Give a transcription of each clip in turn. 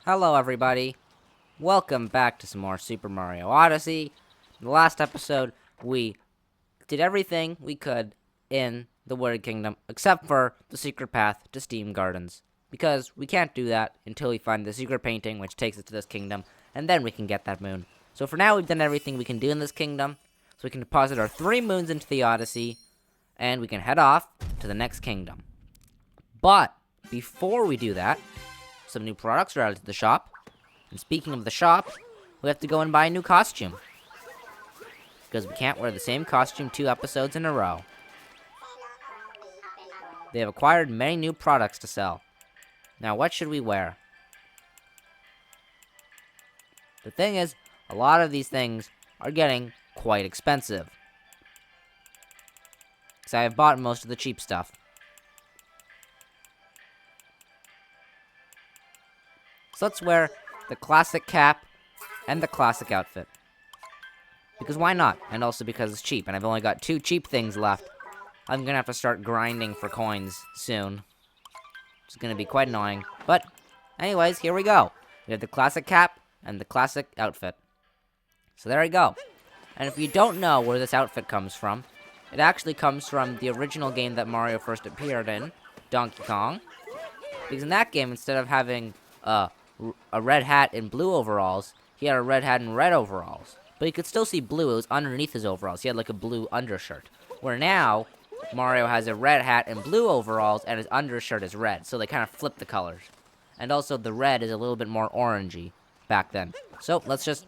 Hello, everybody. Welcome back to some more Super Mario Odyssey. In the last episode, we did everything we could in the Wooded Kingdom, except for the secret path to Steam Gardens. Because we can't do that until we find the secret painting, which takes us to this kingdom, and then we can get that moon. So for now, we've done everything we can do in this kingdom, so we can deposit our 3 moons into the Odyssey, and we can head off to the next kingdom. But before we do that, some new products are added to the shop. And speaking of the shop, we have to go and buy a new costume. Because we can't wear the same costume 2 episodes in a row. They have acquired many new products to sell. Now, what should we wear? The thing is, a lot of these things are getting quite expensive. Because I have bought most of the cheap stuff. So let's wear the classic cap and the classic outfit. Because why not? And also because it's cheap, and I've only got 2 cheap things left. I'm gonna have to start grinding for coins soon. It's gonna be quite annoying. But, anyways, here we go. We have the classic cap and the classic outfit. So there we go. And if you don't know where this outfit comes from, it actually comes from the original game that Mario first appeared in, Donkey Kong. Because in that game, instead of having a red hat and blue overalls, he had a red hat and red overalls. But you could still see blue, it was underneath his overalls. He had like a blue undershirt. Where now, Mario has a red hat and blue overalls, and his undershirt is red. So they kind of flip the colors. And also, the red is a little bit more orangey back then. So, let's just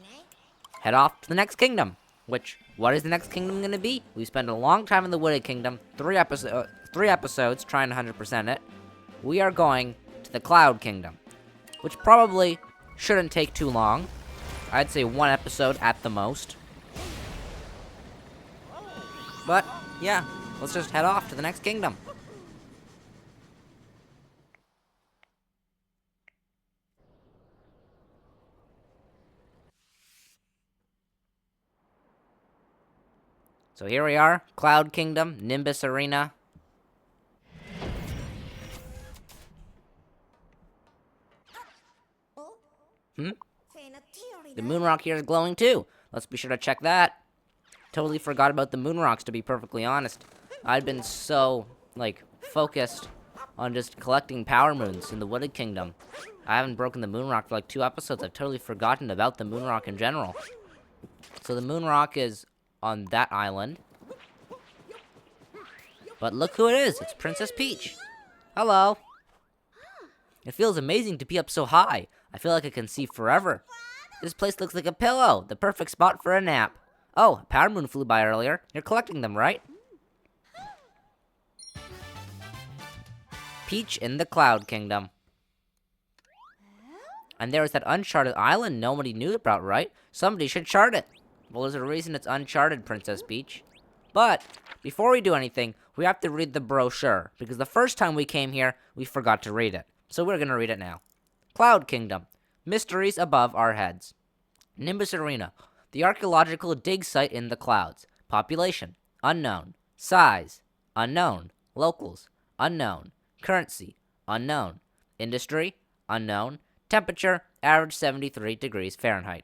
head off to the next kingdom. Which, what is the next kingdom going to be? We spent a long time in the Wooded Kingdom, 3 episodes trying to 100% it. We are going to the Cloud Kingdom, which probably shouldn't take too long. I'd say 1 episode at the most. But, yeah, let's just head off to the next kingdom. So here we are, Cloud Kingdom, Nimbus Arena. The moon rock here is glowing too. Let's be sure to check that. Totally forgot about the moon rocks, to be perfectly honest. I've been so, focused on just collecting power moons in the Wooded Kingdom. I haven't broken the moon rock for 2 episodes. I've totally forgotten about the moon rock in general. So the moon rock is on that island. But look who it is. It's Princess Peach. Hello. It feels amazing to be up so high. I feel like I can see forever. This place looks like a pillow, the perfect spot for a nap. Oh, a power moon flew by earlier. You're collecting them, right? Peach in the Cloud Kingdom. And there was that uncharted island nobody knew about, right? Somebody should chart it. Well, there's a reason it's uncharted, Princess Peach. But, before we do anything, we have to read the brochure, because the first time we came here, we forgot to read it. So we're gonna read it now. Cloud Kingdom. Mysteries above our heads. Nimbus Arena. The archaeological dig site in the clouds. Population. Unknown. Size. Unknown. Locals. Unknown. Currency. Unknown. Industry. Unknown. Temperature. Average 73 degrees Fahrenheit.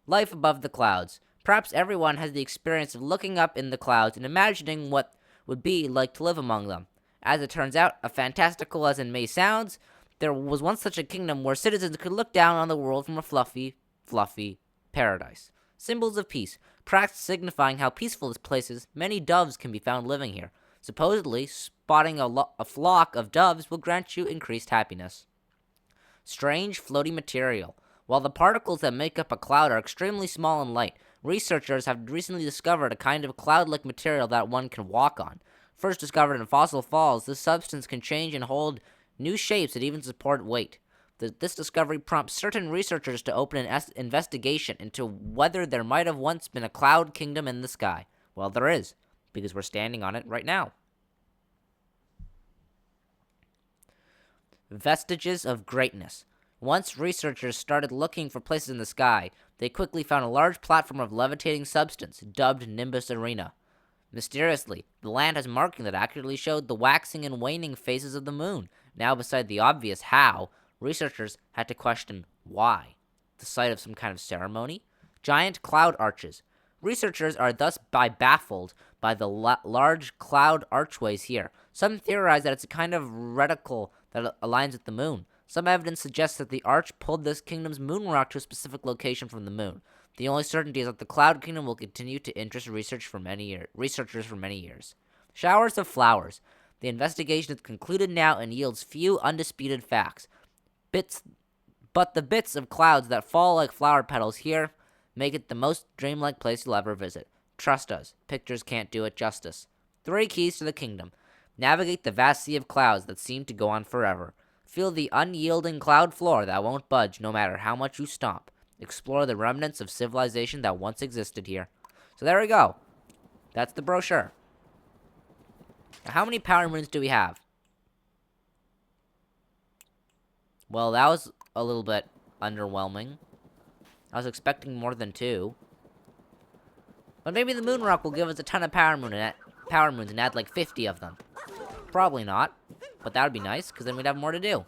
Life above the clouds. Perhaps everyone has the experience of looking up in the clouds and imagining what would be like to live among them. As it turns out, as fantastical as it may sound, there was once such a kingdom where citizens could look down on the world from a fluffy paradise. Symbols of peace, perhaps signifying how peaceful this place is. Many doves can be found living here. Supposedly, spotting a flock of doves will grant you increased happiness. Strange floaty material. While the particles that make up a cloud are extremely small and light, researchers have recently discovered a kind of cloud-like material that one can walk on. First discovered in Fossil Falls, this substance can change and hold new shapes that even support weight. This discovery prompts certain researchers to open an investigation into whether there might have once been a cloud kingdom in the sky. Well, there is, because we're standing on it right now. Vestiges of greatness. Once researchers started looking for places in the sky, they quickly found a large platform of levitating substance, dubbed Nimbus Arena. Mysteriously, the land has marking that accurately showed the waxing and waning phases of the moon. Now, beside the obvious how, Researchers had to question why. The site of some kind of ceremony? Giant cloud arches. Researchers are thus baffled by the large cloud archways here. Some theorize that it's a kind of reticle that aligns with the moon. Some evidence suggests that the arch pulled this kingdom's moon rock to a specific location from the moon. The only certainty is that the Cloud Kingdom will continue to interest researchers for many years. Showers of flowers. The investigation is concluded now and yields few undisputed facts. But the bits of clouds that fall like flower petals here make it the most dreamlike place you'll ever visit. Trust us, pictures can't do it justice. 3 keys to the kingdom. Navigate the vast sea of clouds that seem to go on forever. Feel the unyielding cloud floor that won't budge no matter how much you stomp. Explore the remnants of civilization that once existed here. So there we go. That's the brochure. Now, how many power moons do we have? Well, that was a little bit underwhelming. I was expecting more than 2. But maybe the moon rock will give us a ton of power moons and add like 50 of them. Probably not. But that would be nice, because then we'd have more to do.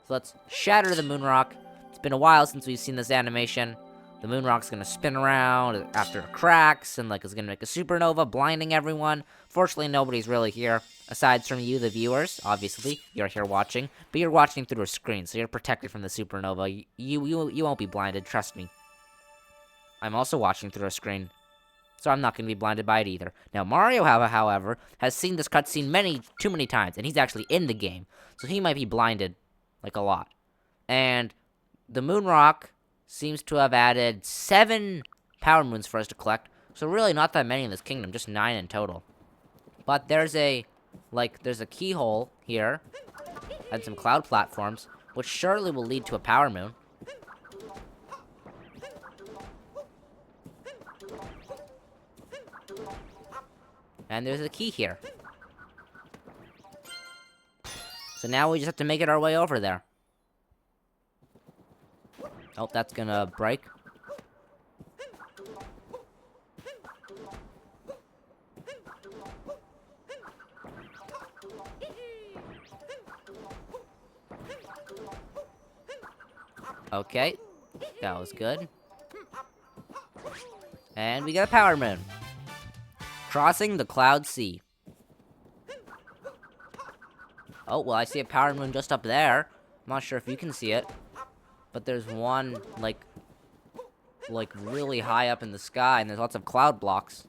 So let's shatter the moon rock. It's been a while since we've seen this animation. The moon rock's gonna spin around after it cracks, and like it's gonna make a supernova, blinding everyone. Fortunately, nobody's really here, aside from you, the viewers. Obviously, you're here watching, but you're watching through a screen, so you're protected from the supernova. You won't be blinded, trust me. I'm also watching through a screen, so I'm not gonna be blinded by it either. Now, Mario, however, has seen this cutscene too many times, and he's actually in the game, so he might be blinded, like, a lot. And the moon rock seems to have added 7 power moons for us to collect, so really not that many in this kingdom, just 9 in total. But there's a keyhole here, and some cloud platforms, which surely will lead to a power moon. And there's a key here. So now we just have to make it our way over there. Oh, that's gonna break. Okay, that was good. And we got a power moon. Crossing the Cloud Sea. Oh, well, I see a power moon just up there. I'm not sure if you can see it. But there's one, like really high up in the sky, and there's lots of cloud blocks.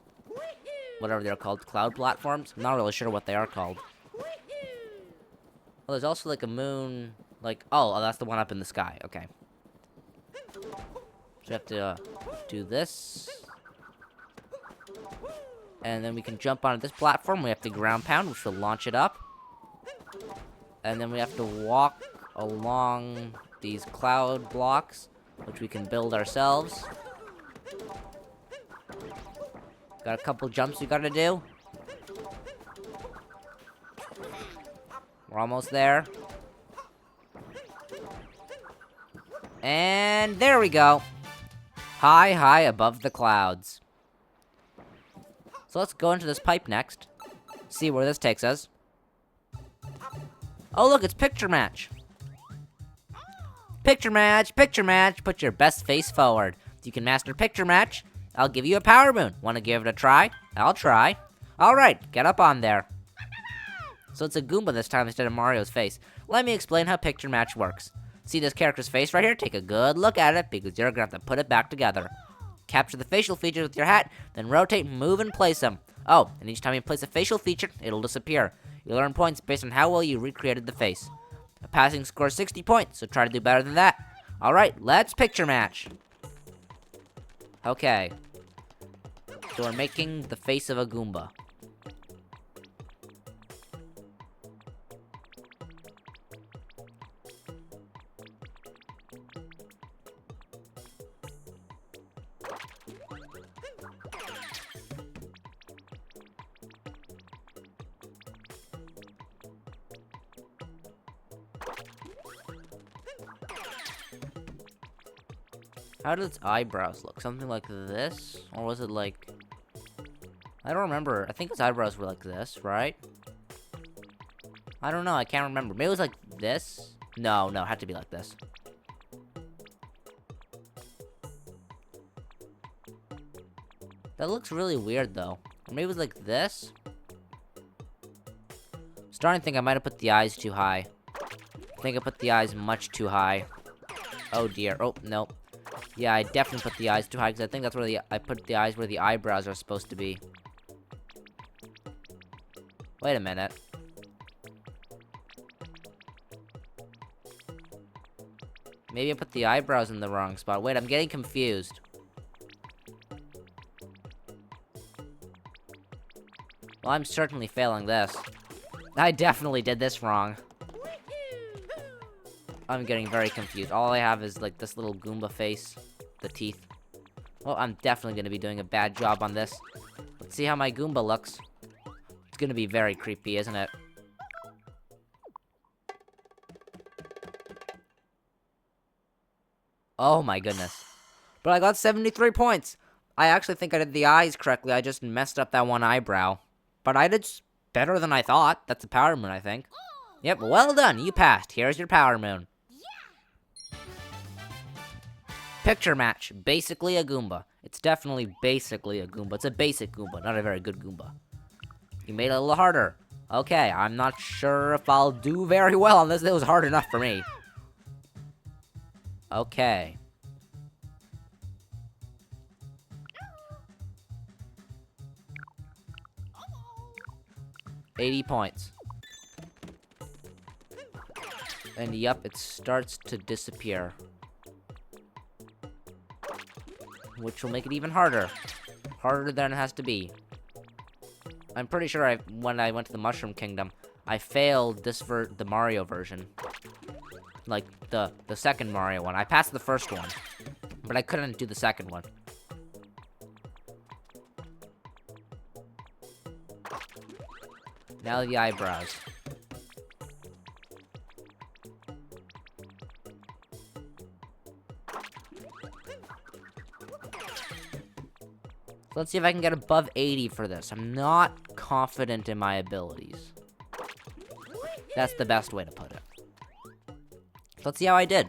Whatever they're called, cloud platforms? I'm not really sure what they are called. Well, there's also, like, a moon, like, oh, that's the one up in the sky, okay. So we have to do this. And then we can jump onto this platform. We have to ground pound, which will launch it up. And then we have to walk along these cloud blocks, which we can build ourselves. Got a couple jumps we gotta do. We're almost there. And there we go. High above the clouds. So let's go into this pipe next. See where this takes us. Oh, look, it's picture match. Picture match, picture match. Put your best face forward. If you can master picture match, I'll give you a power moon. Want to give it a try? I'll try. All right, get up on there. So it's a Goomba this time instead of Mario's face. Let me explain how picture match works. See this character's face right here? Take a good look at it because you're going to have to put it back together. Capture the facial features with your hat, then rotate, move, and place them. Oh, and each time you place a facial feature, it'll disappear. You'll earn points based on how well you recreated the face. A passing score is 60 points, so try to do better than that. Alright, let's picture match. Okay. So we're making the face of a Goomba. How did its eyebrows look? Something like this? Or was it like... I don't remember. I think its eyebrows were like this, right? I don't know, I can't remember. Maybe it was like this? No, it had to be like this. That looks really weird, though. Or maybe it was like this? Starting to think I might have put the eyes too high. I think I put the eyes much too high. Oh dear. Oh, nope. Yeah, I definitely put the eyes too high, because I think that's where I put the eyes where the eyebrows are supposed to be. Wait a minute. Maybe I put the eyebrows in the wrong spot. Wait, I'm getting confused. Well, I'm certainly failing this. I definitely did this wrong. I'm getting very confused. All I have is, like, this little Goomba face. The teeth. Well, I'm definitely gonna be doing a bad job on this. Let's see how my Goomba looks. It's gonna be very creepy, isn't it? Oh my goodness. But I got 73 points. I actually think I did the eyes correctly. I just messed up that one eyebrow. But I did better than I thought. That's a power moon, I think. Yep, well done. You passed. Here's your power moon. Picture match. Basically a Goomba. It's definitely basically a Goomba. It's a basic Goomba, not a very good Goomba. You made it a little harder. Okay, I'm not sure if I'll do very well on this. It was hard enough for me. Okay. $80 points. And yep, it starts to disappear. Which will make it even harder. Harder than it has to be. I'm pretty sure when I went to the Mushroom Kingdom, I failed the Mario version. Like, the second Mario one. I passed the first one, but I couldn't do the second one. Now the eyebrows. Let's see if I can get above 80 for this. I'm not confident in my abilities. That's the best way to put it. Let's see how I did.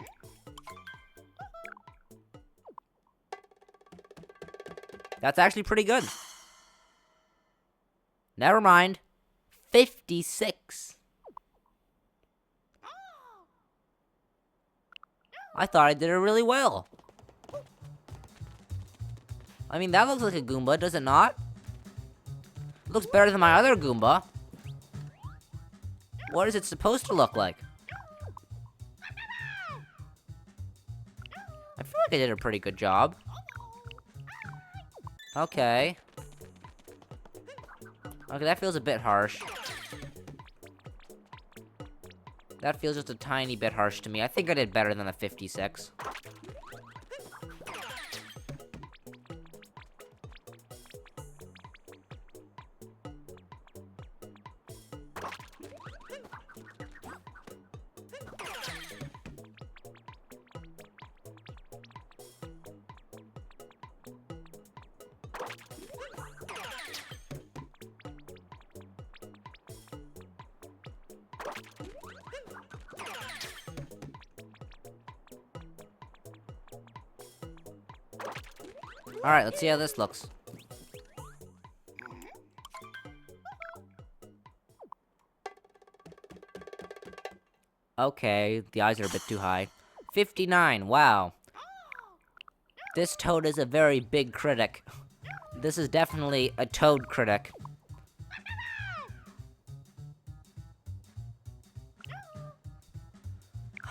That's actually pretty good. Never mind. 56. I thought I did it really well. I mean, that looks like a Goomba, does it not? It looks better than my other Goomba. What is it supposed to look like? I feel like I did a pretty good job. Okay. Okay, that feels a bit harsh. That feels just a tiny bit harsh to me. I think I did better than a 56. Alright, let's see how this looks. Okay, the eyes are a bit too high. 59, wow. This Toad is a very big critic. This is definitely a Toad critic.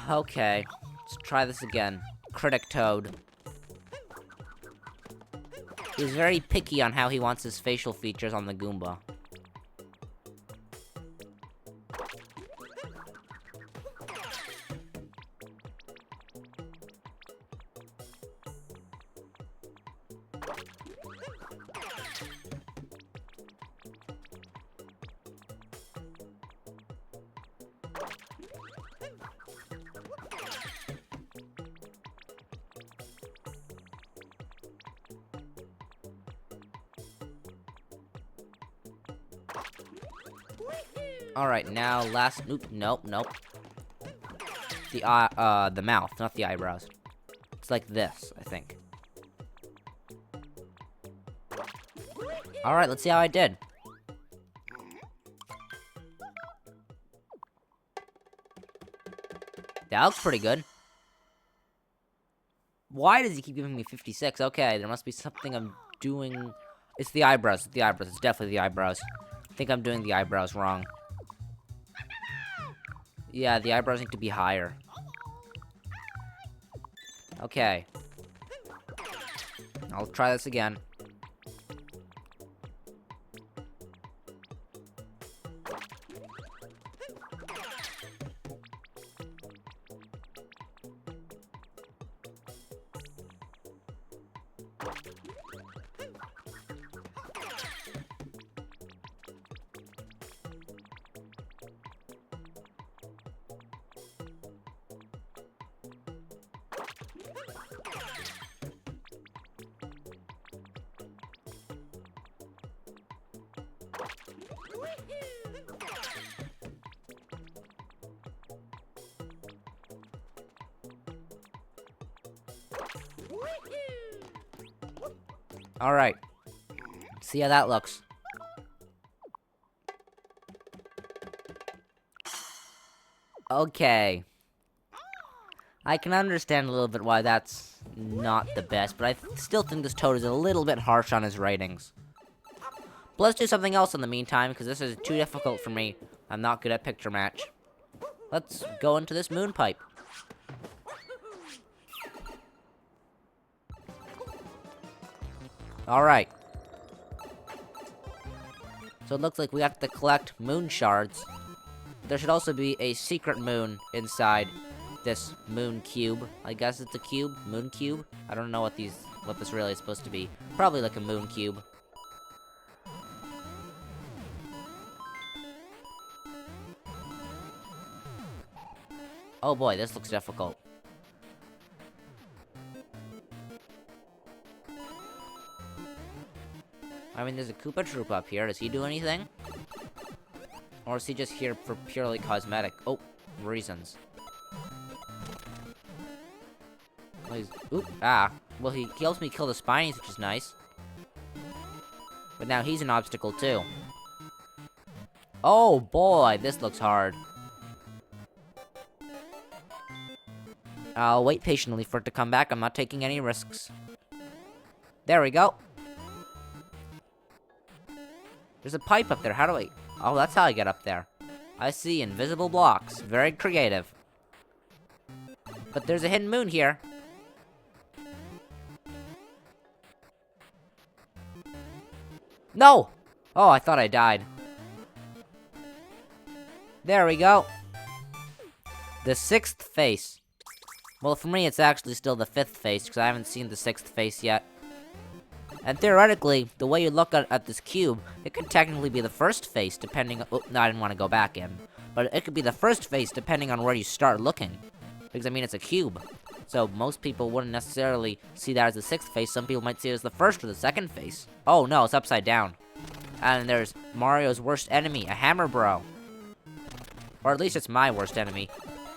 Okay, let's try this again. Critic Toad. He's very picky on how he wants his facial features on the Goomba. Alright, now last... Nope. The mouth, not the eyebrows. It's like this, I think. Alright, let's see how I did. That looks pretty good. Why does he keep giving me 56? Okay, there must be something I'm doing... It's the eyebrows, It's definitely the eyebrows. I think I'm doing the eyebrows wrong. Yeah, the eyebrows need to be higher. Okay. I'll try this again. Alright. See how that looks. Okay. I can understand a little bit why that's not the best, but I still think this Toad is a little bit harsh on his ratings. But let's do something else in the meantime, because this is too difficult for me. I'm not good at picture match. Let's go into this moon pipe. Alright. So it looks like we have to collect moon shards. There should also be a secret moon inside this moon cube. I guess it's a cube? Moon cube? I don't know what this really is supposed to be. Probably like a moon cube. Oh boy, this looks difficult. I mean, there's a Koopa Troop up here. Does he do anything? Or is he just here for purely cosmetic? Oh, reasons. Well, well, he helps me kill the Spinies, which is nice. But now he's an obstacle, too. Oh, boy, this looks hard. I'll wait patiently for it to come back. I'm not taking any risks. There we go. There's a pipe up there. How do I... Oh, that's how I get up there. I see invisible blocks. Very creative. But there's a hidden moon here. No! Oh, I thought I died. There we go. The sixth face. Well, for me, it's actually still the fifth face, because I haven't seen the sixth face yet. And theoretically, the way you look at this cube, it could technically be the first face, depending on... Oh, no, I didn't want to go back in. But it could be the first face, depending on where you start looking. Because, I mean, it's a cube. So, most people wouldn't necessarily see that as the sixth face. Some people might see it as the first or the second face. Oh, no, it's upside down. And there's Mario's worst enemy, a Hammer Bro. Or at least it's my worst enemy.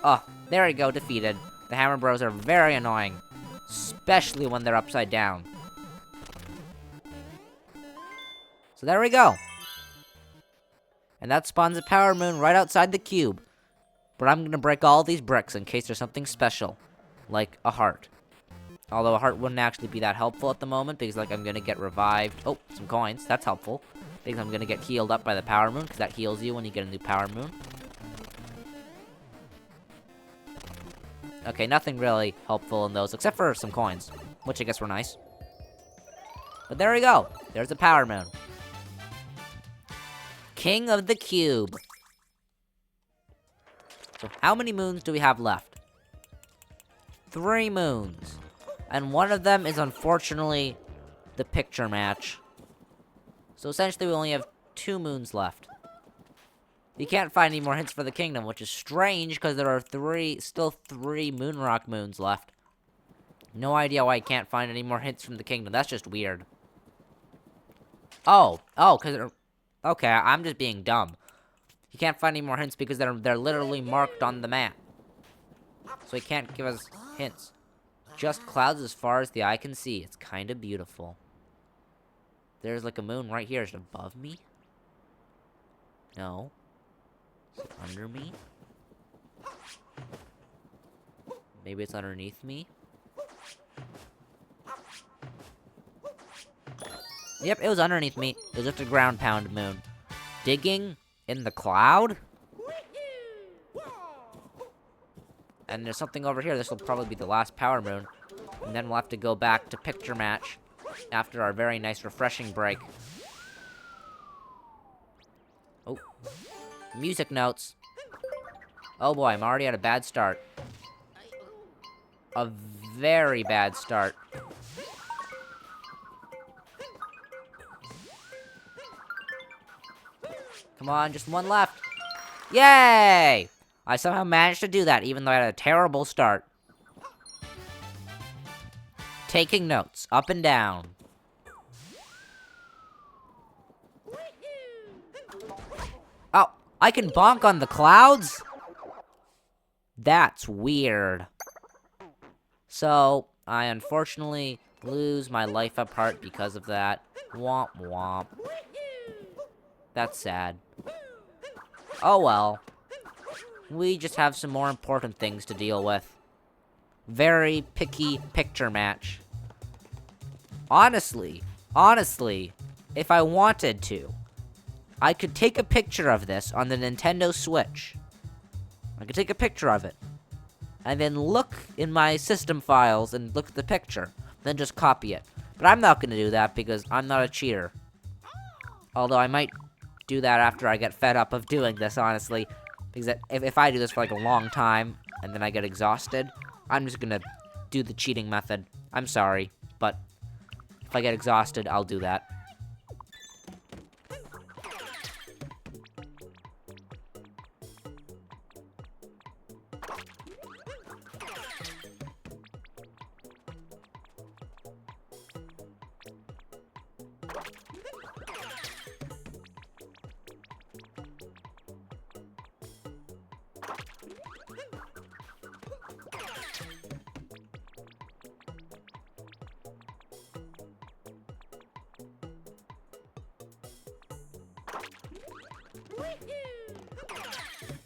Oh, there we go, defeated. The Hammer Bros are very annoying. Especially when they're upside down. So there we go. And that spawns a power moon right outside the cube. But I'm gonna break all these bricks in case there's something special. Like a heart. Although a heart wouldn't actually be that helpful at the moment, because like I'm gonna get revived. Oh, some coins, that's helpful. Because I'm gonna get healed up by the power moon, because that heals you when you get a new power moon. Okay, nothing really helpful in those, except for some coins. Which I guess were nice. But there we go. There's a power moon. King of the Cube. So how many moons do we have left? 3 moons. And one of them is unfortunately the picture match. So essentially we only have 2 moons left. You can't find any more hints for the kingdom, which is strange because there are still 3 Moonrock moons left. No idea why I can't find any more hints from the kingdom. That's just weird. Oh, because okay, I'm just being dumb. He can't find any more hints because they're literally marked on the map. So he can't give us hints. Just clouds as far as the eye can see. It's kind of beautiful. There's like a moon right here. Is it above me? No. Is it under me? Maybe it's underneath me? Yep, it was underneath me. It was just a ground pound moon. Digging in the cloud? And there's something over here. This will probably be the last power moon. And then we'll have to go back to picture match after our very nice refreshing break. Oh. Music notes. Oh boy, I'm already at a bad start. A very bad start. Come on, just one left. Yay! I somehow managed to do that, even though I had a terrible start. Taking notes, up and down. Oh, I can bonk on the clouds? That's weird. So, I unfortunately lose my life apart because of that. Womp womp. That's sad. Oh well. We just have some more important things to deal with. Very picky picture match. Honestly, if I wanted to, I could take a picture of this on the Nintendo Switch. I could take a picture of it. And then look in my system files and look at the picture. Then just copy it. But I'm not going to do that because I'm not a cheater. Although I might do that after I get fed up of doing this, honestly. Because if I do this for like a long time, and then I get exhausted, I'm just gonna do the cheating method. I'm sorry, but if I get exhausted, I'll do that.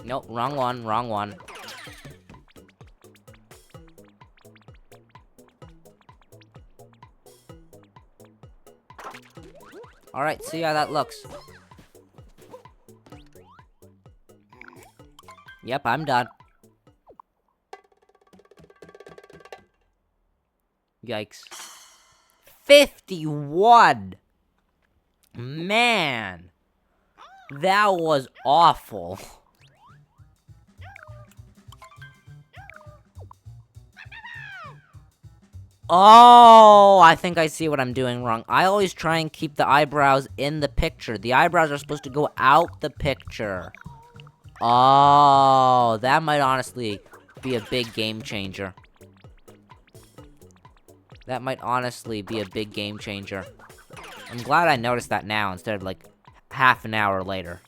Nope, wrong one, wrong one. Alright, see how that looks. Yep, I'm done. Yikes. 51! Man! That was awful. Oh, I think I see what I'm doing wrong. I always try and keep the eyebrows in the picture. The eyebrows are supposed to go out the picture. Oh, that might honestly be a big game changer. That might honestly be a big game changer. I'm glad I noticed that now instead of like half an hour later.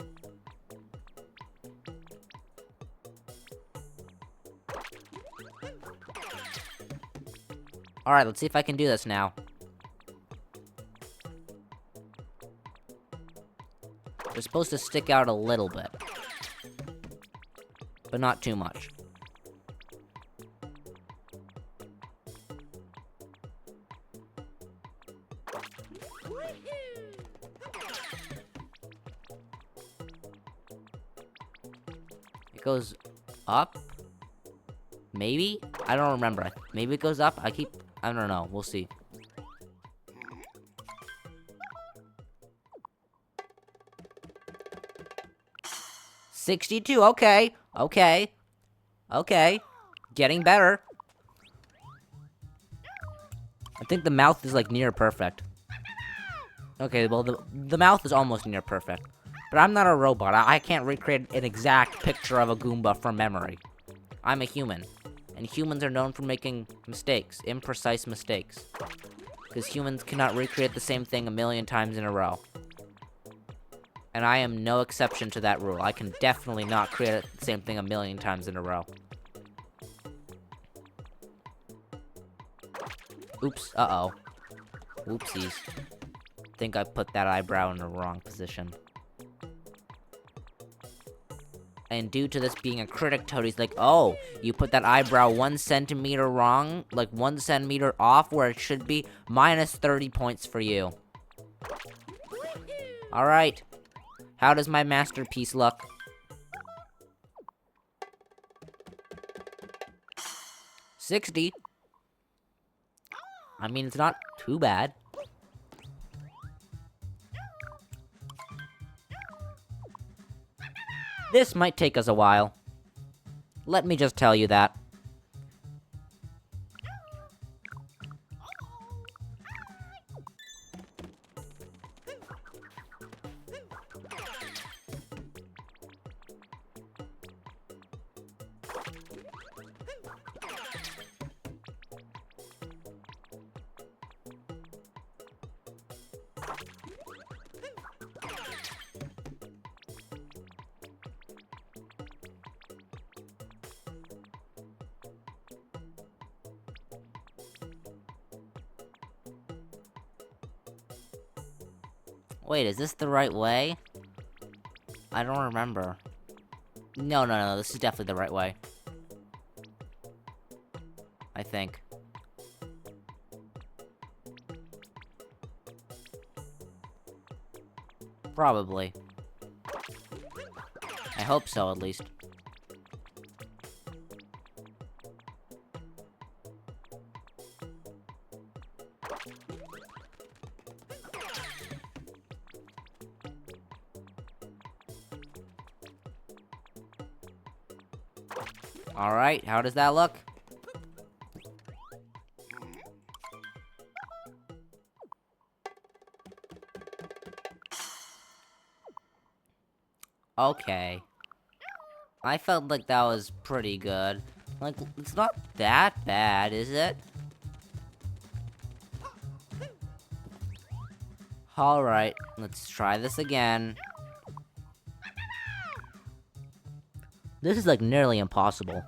Alright, let's see if I can do this now. They're supposed to stick out a little bit. But not too much. It goes up? Maybe? I don't remember. Maybe it goes up? I don't know. We'll see. $62. Okay. Okay. Okay. Getting better. I think the mouth is like near perfect. Okay, well the mouth is almost near perfect. But I'm not a robot. I can't recreate an exact picture of a Goomba from memory. I'm a human. And humans are known for making mistakes, imprecise mistakes. Because humans cannot recreate the same thing a million times in a row. And I am no exception to that rule. I can definitely not create the same thing a million times in a row. Oops, uh-oh. Whoopsies. Think I put that eyebrow in the wrong position. And due to this being a critic toad, he's like, oh, you put that eyebrow 1 centimeter wrong, like 1 centimeter off where it should be, minus 30 points for you. Alright. How does my masterpiece look? $60. I mean, it's not too bad. This might take us a while. Let me just tell you that. Wait, is this the right way? I don't remember. No, this is definitely the right way. I think. Probably. I hope so, at least. Alright, how does that look? Okay. I felt like that was pretty good. Like, it's not that bad, is it? Alright, let's try this again. This is like nearly impossible.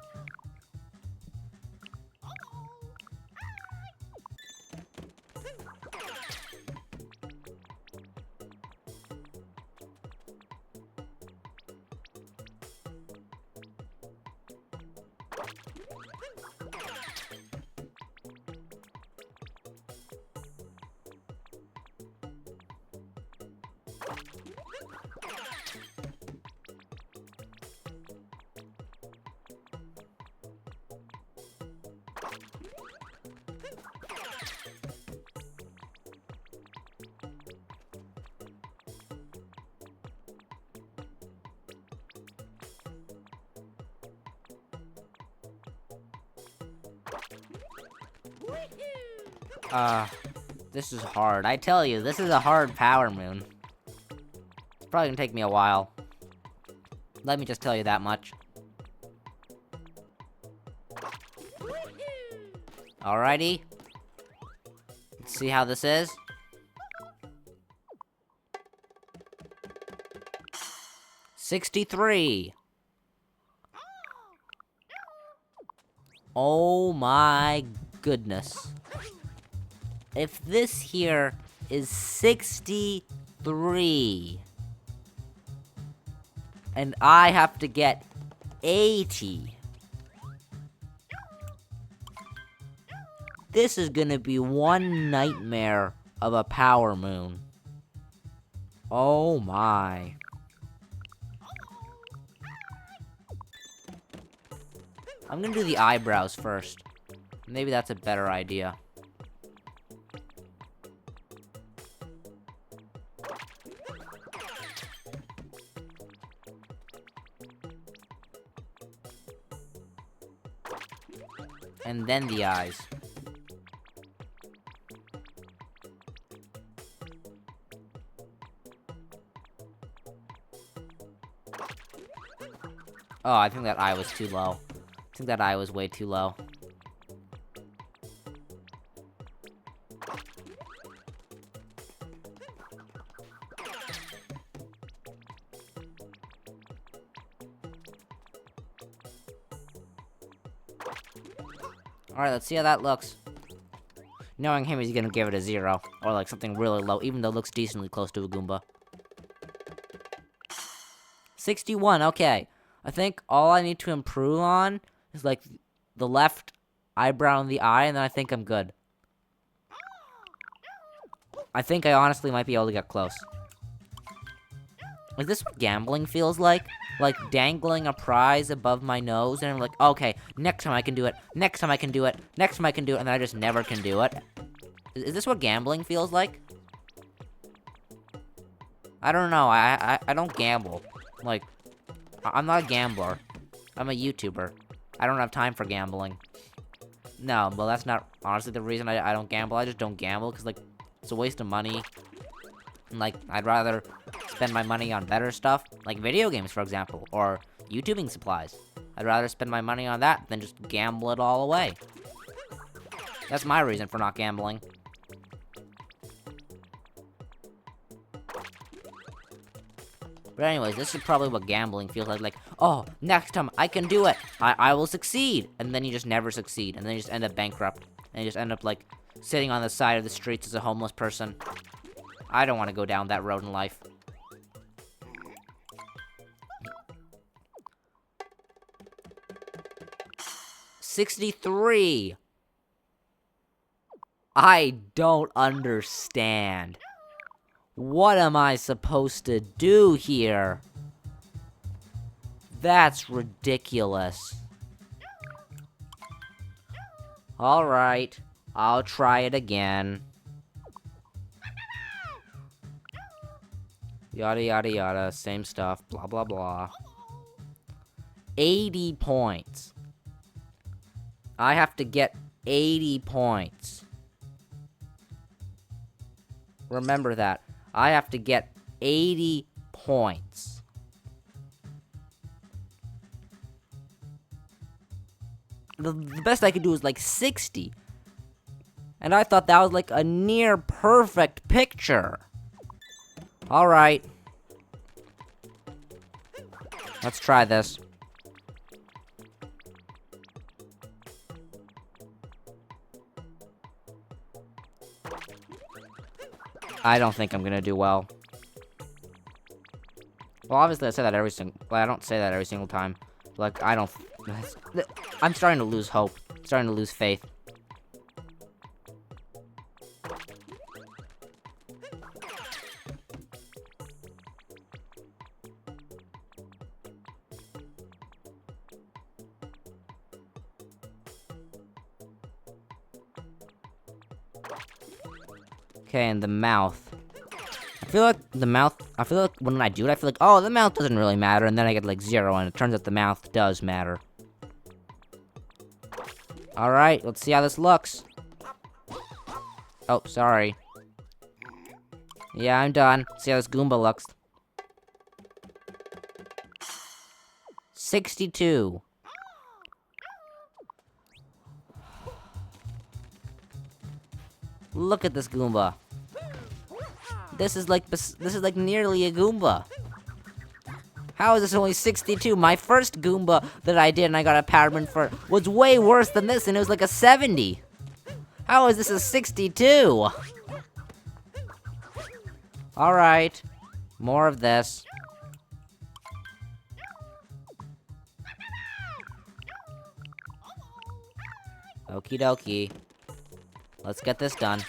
This is hard. I tell you, this is a hard power moon. It's probably gonna take me a while. Let me just tell you that much. Alrighty. Let's see how this is. $63. Oh my goodness. If this here is 63, and I have to get 80, this is gonna be one nightmare of a power moon. Oh my. I'm gonna do the eyebrows first. Maybe that's a better idea. And then the eyes. Oh, I think that eye was too low. I think that eye was way too low. Alright, let's see how that looks. Knowing him, he's gonna give it a 0. Or like something really low, even though it looks decently close to a Goomba. 61, okay. I think all I need to improve on is like the left eyebrow and the eye, and then I think I'm good. I think I honestly might be able to get close. Is this what gambling feels like? Like dangling a prize above my nose, and I'm like, okay, next time I can do it, next time I can do it, next time I can do it, and then I just never can do it. Is this what gambling feels like? I don't know, I don't gamble. Like, I'm not a gambler. I'm a YouTuber. I don't have time for gambling. No, but that's not honestly the reason I don't gamble. I just don't gamble, because, like, it's a waste of money. And, like, I'd rather spend my money on better stuff, like video games, for example, or YouTubing supplies. I'd rather spend my money on that than just gamble it all away. That's my reason for not gambling. But anyways, this is probably what gambling feels like. Like, oh, next time I can do it. I will succeed. And then you just never succeed. And then you just end up bankrupt. And you just end up, like, sitting on the side of the streets as a homeless person. I don't want to go down that road in life. $63. I don't understand. What am I supposed to do here? That's ridiculous. Alright, I'll try it again. Yada yada yada, same stuff, blah blah blah. 80 points. I have to get 80 points. Remember that. I have to get 80 points. The best I could do is like 60. And I thought that was like a near perfect picture. Alright. Let's try this. I don't think I'm gonna do well. Well, obviously I say that every single... Well, I don't say that every single time. Like, I don't... I'm starting to lose hope. I'm starting to lose faith. Okay, and the mouth. I feel like when I do it, I feel like, oh, the mouth doesn't really matter, and then I get, like, 0, and it turns out the mouth does matter. Alright, let's see how this looks. Oh, sorry. Yeah, I'm done. See how this Goomba looks. 62. Look at this Goomba. This is like nearly a Goomba. How is this only 62? My first Goomba that I did and I got a Powerman for was way worse than this, and it was like a 70. How is this a 62? Alright. More of this. Okie dokie. Let's get this done.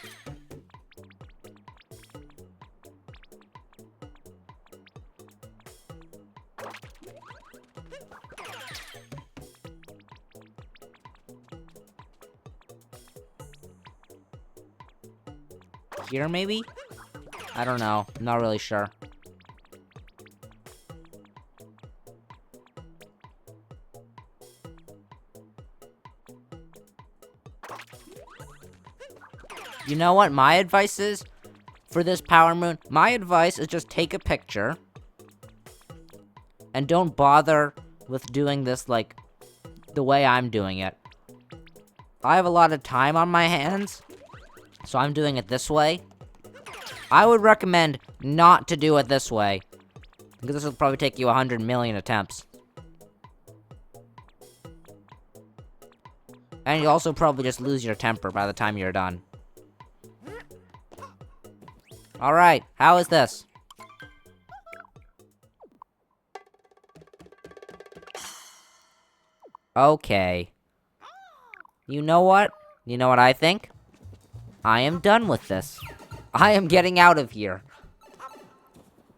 Here, maybe? I don't know. I'm not really sure. You know what my advice is? For this Power Moon, my advice is just take a picture. And don't bother with doing this, like, the way I'm doing it. I have a lot of time on my hands, so I'm doing it this way. I would recommend not to do it this way, because this will probably take you 100 million attempts. And you'll also probably just lose your temper by the time you're done. Alright, how is this? Okay. You know what? You know what I think? I am done with this. I am getting out of here.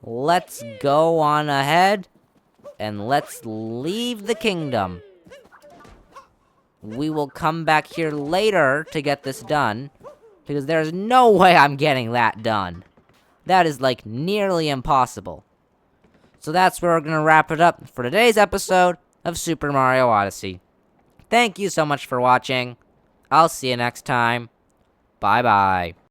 Let's go on ahead, and let's leave the kingdom. We will come back here later to get this done, because there's no way I'm getting that done. That is, like, nearly impossible. So that's where we're gonna wrap it up for today's episode of Super Mario Odyssey. Thank you so much for watching. I'll see you next time. Bye-bye.